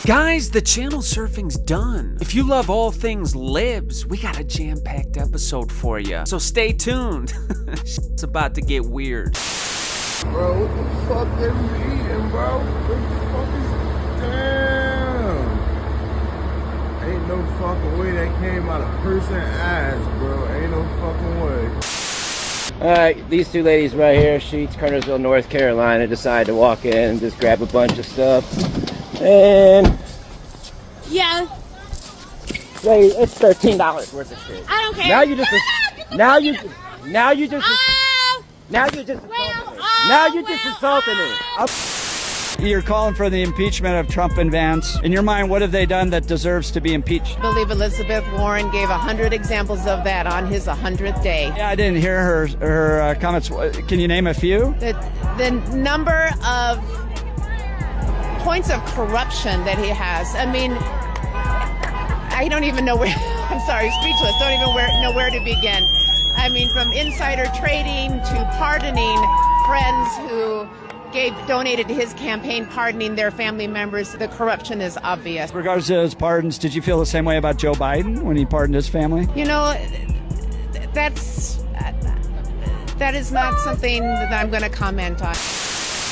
Guys, the channel surfing's done. If you love all things libs, we got a jam-packed episode for you. So stay tuned. It's about to get weird. Bro, what the fuck they was eating, bro? What the fuck is... Damn! Ain't no fucking way that came out of person's ass, bro. Ain't no fucking way. Alright, these two ladies right here, Sheets, Cartersville, North Carolina, decided to walk in and just grab a bunch of stuff. And... yeah. Wait, it's $13 worth of shit. I don't care. Now you just... Now you just insulted me. You're calling for the impeachment of Trump and Vance. In your mind, what have they done that deserves to be impeached? I believe Elizabeth Warren gave 100 examples of that on his 100th day. Yeah, I didn't hear her comments. Can you name a few? The number of points of corruption that he has. I mean, I don't even know where, I'm sorry, speechless, don't even know where to begin. I mean, from insider trading to pardoning friends who donated to his campaign, pardoning their family members. The corruption is obvious. In regards to his pardons, did you feel the same way about Joe Biden when he pardoned his family? You know, that is not something that I'm going to comment on.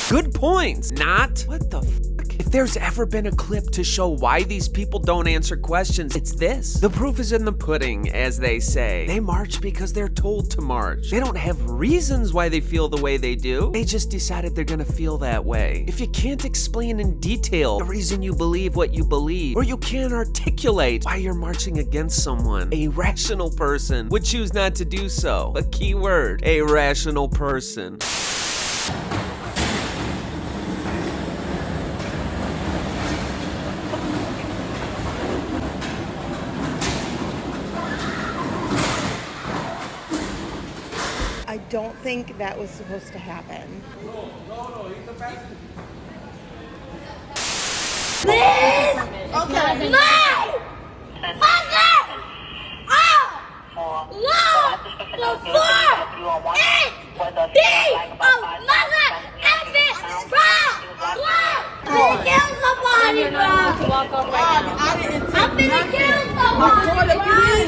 Good points. Not? What the fuck? If there's ever been a clip to show why these people don't answer questions, it's this. The proof is in the pudding, as they say. They march because they're told to march. They don't have reasons why they feel the way they do. They just decided they're gonna feel that way. If you can't explain in detail the reason you believe what you believe, or you can't articulate why you're marching against someone, a rational person would choose not to do so. A key word, a rational person. I don't think that was supposed to happen. No, he's the best. Please! Okay. No! Mother! Oh! No! Before it be a mother effing bro! I'm gonna kill somebody, bro! I'm gonna kill somebody, bro!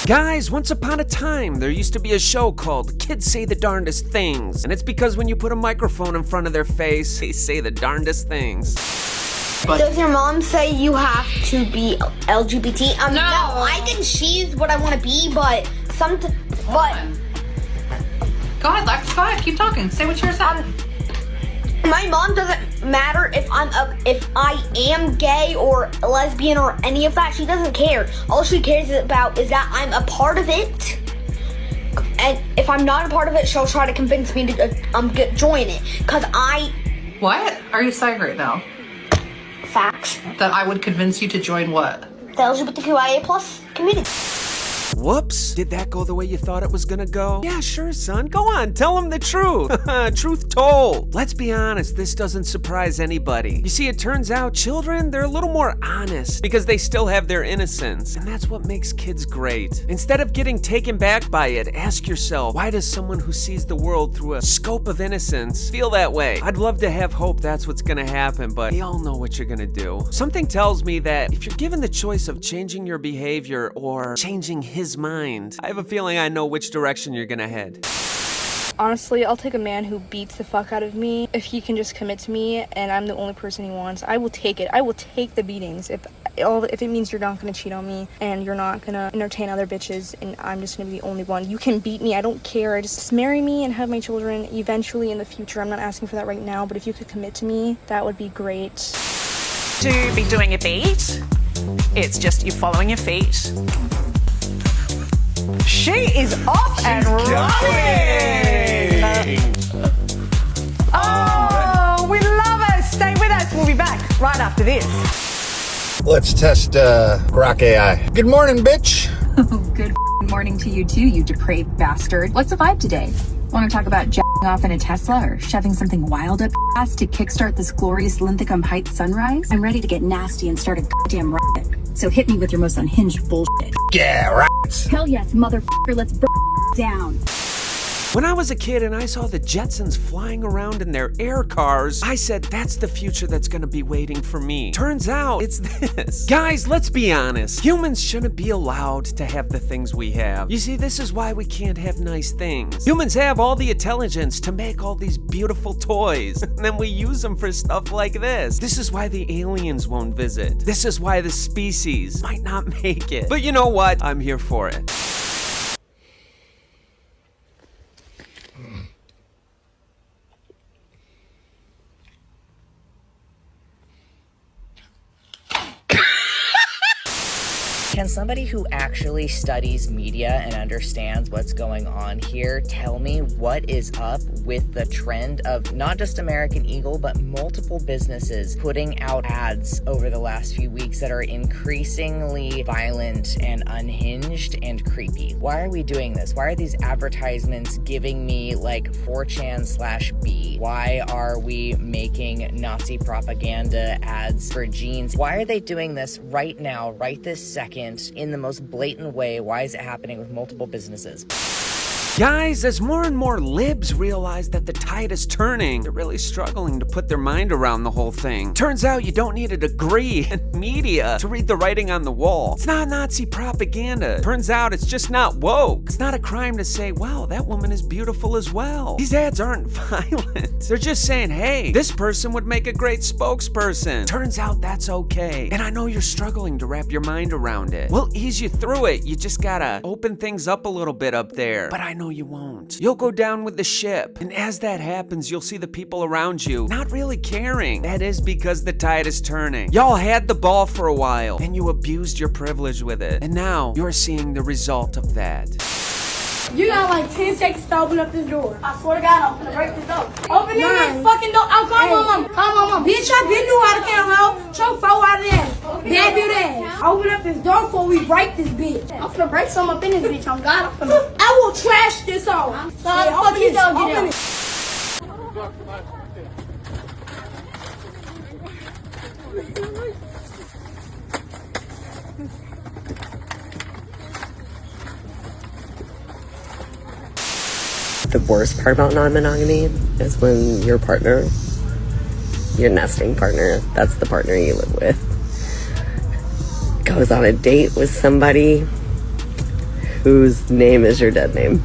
Guys, once upon a time, there used to be a show called Kids Say the Darndest Things. And it's because when you put a microphone in front of their face, they say the darndest things. Does your mom say you have to be LGBT? No, I think she's what I want to be, but Go ahead, Lex. Go ahead. Keep talking. Say what you're saying. My mom doesn't matter if I am gay or lesbian or any of that. She doesn't care. All she cares about is that I'm a part of it. And if I'm not a part of it, she'll try to convince me to join it. What are you saying right now? Facts. That I would convince you to join what? The LGBTQIA+ community. Whoops, did that go the way you thought it was gonna go? Yeah, sure, son. Go on, tell him the truth. Truth told. Let's be honest, this doesn't surprise anybody. You see, it turns out children, they're a little more honest because they still have their innocence. And that's what makes kids great. Instead of getting taken back by it, ask yourself, why does someone who sees the world through a scope of innocence feel that way? I'd love to have hope that's what's gonna happen, but we all know what you're gonna do. Something tells me that if you're given the choice of changing your behavior or changing his mind, I have a feeling I know which direction you're gonna head. Honestly, I'll take a man who beats the fuck out of me if he can just commit to me and I'm the only person he wants. I will take it. I will take the beatings if it means you're not gonna cheat on me and you're not gonna entertain other bitches and I'm just gonna be the only one. You can beat me, I don't care. Just marry me and have my children eventually in the future. I'm not asking for that right now, but if you could commit to me, that would be great. To be doing a beat, it's just you following your feet. She is off and running! Oh, we love her! Stay with us, we'll be back right after this. Let's test Grok AI. Good morning, bitch! Good morning to you too, you depraved bastard. What's the vibe today? Want to talk about jacking off in a Tesla or shoving something wild up your ass to kickstart this glorious Linthicum Heights sunrise? I'm ready to get nasty and start a goddamn riot. So hit me with your most unhinged bullshit. Yeah, right. Hell yes, motherfucker, let's burn down. When I was a kid and I saw the Jetsons flying around in their air cars, I said that's the future that's gonna be waiting for me. Turns out it's this. Guys, let's be honest. Humans shouldn't be allowed to have the things we have. You see, this is why we can't have nice things. Humans have all the intelligence to make all these beautiful toys, and then we use them for stuff like this. This is why the aliens won't visit. This is why the species might not make it. But you know what? I'm here for it. Can somebody who actually studies media and understands what's going on here tell me what is up with the trend of not just American Eagle, but multiple businesses putting out ads over the last few weeks that are increasingly violent and unhinged and creepy? Why are we doing this? Why are these advertisements giving me like 4chan/B? Why are we making Nazi propaganda ads for jeans? Why are they doing this right now, right this second? In the most blatant way? Why is it happening with multiple businesses? Guys, as more and more libs realize that the tide is turning, they're really struggling to put their mind around the whole thing. Turns out you don't need a degree in media to read the writing on the wall. It's not Nazi propaganda. Turns out it's just not woke. It's not a crime to say, wow, that woman is beautiful as well. These ads aren't violent. They're just saying, hey, this person would make a great spokesperson. Turns out that's okay. And I know you're struggling to wrap your mind around it. We'll ease you through it. You just gotta open things up a little bit up there. But I know you won't. You'll go down with the ship. And as that happens, you'll see the people around you not really caring. That is because the tide is turning. Y'all had the ball for a while, and you abused your privilege with it. And now you're seeing the result of that. You got like 10 seconds to open up this door. I swear to God, I'm gonna break this door. Open this fucking door. Oh, come on, mama. Come on, mama. Bitch, I been knew how to count, ho. Show 4 out of that. Dad do that. Open up this door before we break this bitch. I'm gonna break something up in this bitch. I'm God. I will trash this off. So how the fuck you don't get out? The worst part about non-monogamy is when your partner, your nesting partner, that's the partner you live with, goes on a date with somebody whose name is your dead name.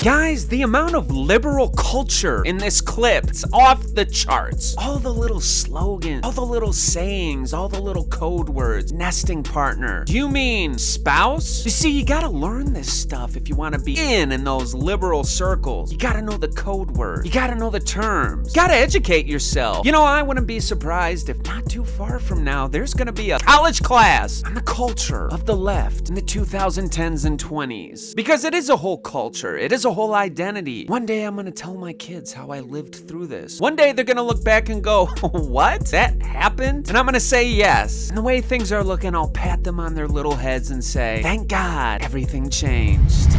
Guys, the amount of liberal culture in this clip, it's off the charts. All the little slogans, all the little sayings, all the little code words. Nesting partner. Do you mean spouse? You see, you gotta learn this stuff if you wanna be in those liberal circles. You gotta know the code word. You gotta know the terms. You gotta educate yourself. You know, I wouldn't be surprised if not too far from now, there's gonna be a college class on the culture of the left in the 2010s and 20s. Because it is a whole culture. It is a whole identity. One day I'm gonna tell my kids how I lived through this. One day they're gonna look back and go, what? That happened? And I'm gonna say yes. And the way things are looking, I'll pat them on their little heads and say, thank God everything changed.